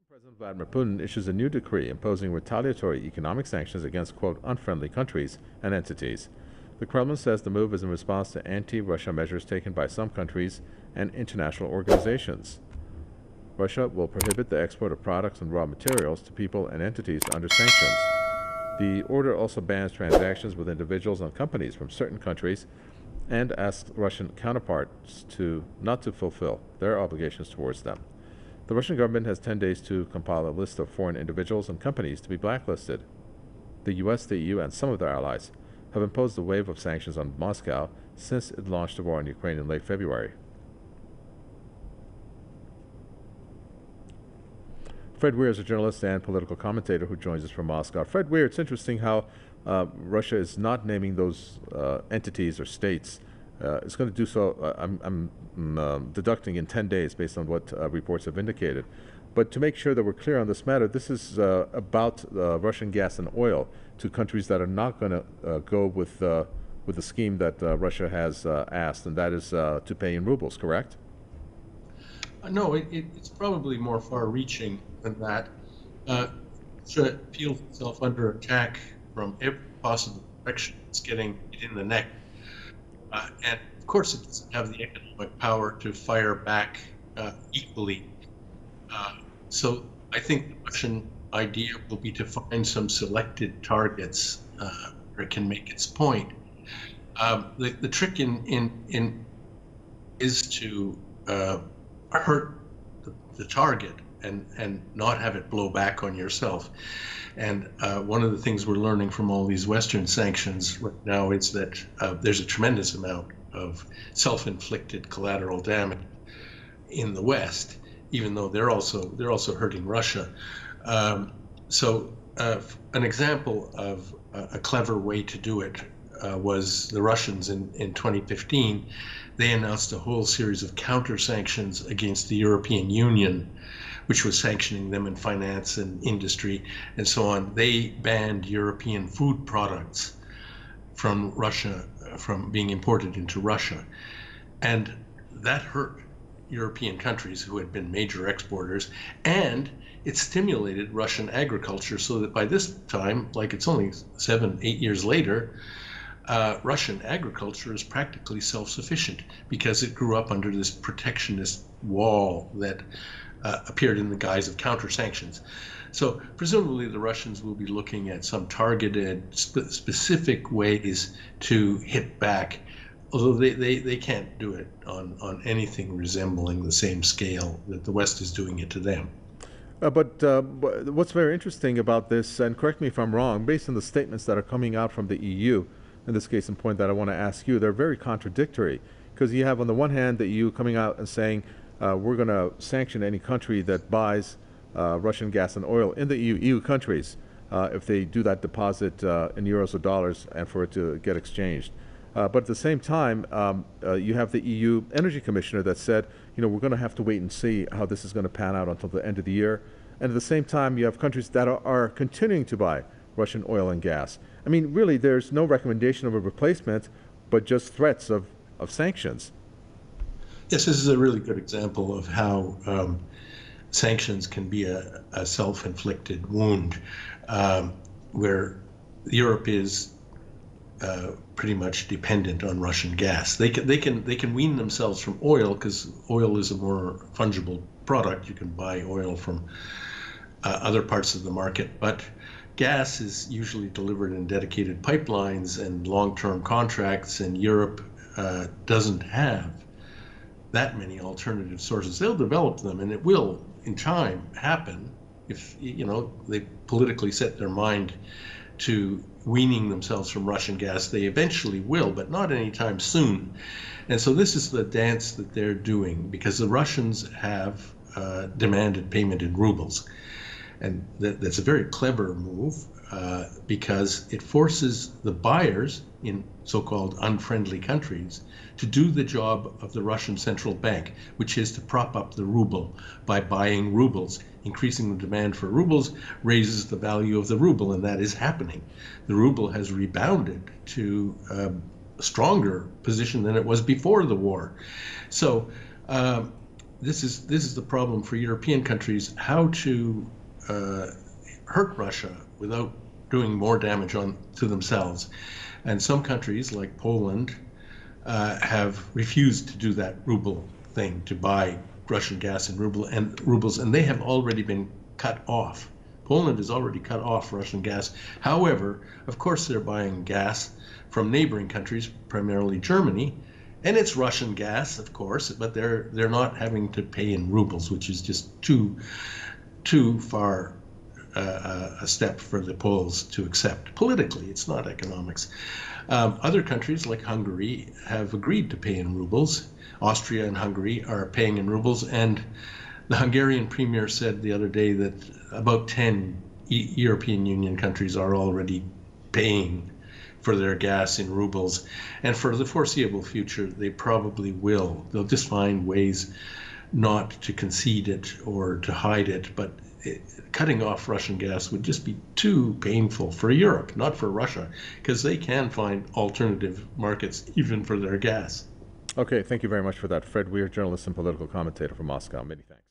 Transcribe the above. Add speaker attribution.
Speaker 1: President Vladimir Putin issues a new decree imposing retaliatory economic sanctions against, quote, unfriendly countries and entities. The Kremlin says the move is in response to anti-Russia measures taken by some countries and international organizations. Russia will prohibit the export of products and raw materials to people and entities under sanctions. The order also bans transactions with individuals and companies from certain countries and asks Russian counterparts not to fulfill their obligations towards them. The Russian government has 10 days to compile a list of foreign individuals and companies to be blacklisted. The US, the EU, and some of their allies have imposed a wave of sanctions on Moscow since it launched the war in Ukraine in late February. Fred Weir is a journalist and political commentator who joins us from Moscow. Fred Weir, it's interesting how Russia is not naming those entities or states. It's going to do so, I'm deducting, in 10 days based on what reports have indicated. But to make sure that we're clear on this matter, this is about Russian gas and oil to countries that are not going to go with the scheme that Russia has asked, and that is to pay in rubles, correct?
Speaker 2: No, it's probably more far-reaching than that. Russia feels itself under attack from every possible direction. It's getting it in the neck. And of course, it doesn't have the economic power to fire back equally. So I think the Russian idea will be to find some selected targets where it can make its point. The trick is to hurt the target and not have it blow back on yourself. And one of the things we're learning from all these Western sanctions right now is that there's a tremendous amount of self-inflicted collateral damage in the West, even though they're also hurting Russia. So an example of a clever way to do it was the Russians in 2015. They announced a whole series of counter sanctions against the European Union, which was sanctioning them in finance and industry and so on. They banned European food products from Russia, from being imported into Russia. And that hurt European countries who had been major exporters, and it stimulated Russian agriculture so that by this time, like it's only 7, 8 years later, Russian agriculture is practically self-sufficient because it grew up under this protectionist wall that appeared in the guise of counter-sanctions. So presumably the Russians will be looking at some targeted, specific ways to hit back, although they can't do it on anything resembling the same scale that the West is doing it to them.
Speaker 1: But what's very interesting about this, and correct me if I'm wrong, based on the statements that are coming out from the EU, in this case in point that I want to ask you, they're very contradictory. Because you have on the one hand the EU coming out and saying, we're going to sanction any country that buys Russian gas and oil in the EU countries if they do that deposit in euros or dollars and for it to get exchanged. But at the same time, you have the EU Energy Commissioner that said, we're going to have to wait and see how this is going to pan out until the end of the year. And at the same time, you have countries that are continuing to buy Russian oil and gas. I mean, really, there's no recommendation of a replacement, but just threats of sanctions.
Speaker 2: Yes, this is a really good example of how sanctions can be a self-inflicted wound, where Europe is pretty much dependent on Russian gas. They can wean themselves from oil because oil is a more fungible product. You can buy oil from other parts of the market, but gas is usually delivered in dedicated pipelines and long-term contracts, and Europe doesn't have that many alternative sources. They'll develop them, and it will in time happen if they politically set their mind to weaning themselves from Russian gas. They eventually will, but not anytime soon. And so this is the dance that they're doing, because the Russians have demanded payment in rubles. And that's a very clever move because it forces the buyers in so-called unfriendly countries to do the job of the Russian central bank, which is to prop up the ruble by buying rubles. Increasing the demand for rubles raises the value of the ruble, and that is happening. The ruble has rebounded to a stronger position than it was before the war. So this is the problem for European countries: how to hurt Russia without doing more damage to themselves. And some countries, like Poland, have refused to do that ruble thing, to buy Russian gas in rubles, and they have already been cut off. Poland has already cut off Russian gas. However, of course, they're buying gas from neighboring countries, primarily Germany, and it's Russian gas, of course, but they're not having to pay in rubles, which is just too far a step for the Poles to accept. Politically, it's not economics. Other countries like Hungary have agreed to pay in rubles. Austria and Hungary are paying in rubles, and the Hungarian premier said the other day that about 10 European Union countries are already paying for their gas in rubles, and for the foreseeable future they probably will. They'll just find ways not to concede it or to hide it, but cutting off Russian gas would just be too painful for Europe, not for Russia, because they can find alternative markets even for their gas.
Speaker 1: Okay, thank you very much for that. Fred Weir, journalist and political commentator from Moscow. Many thanks.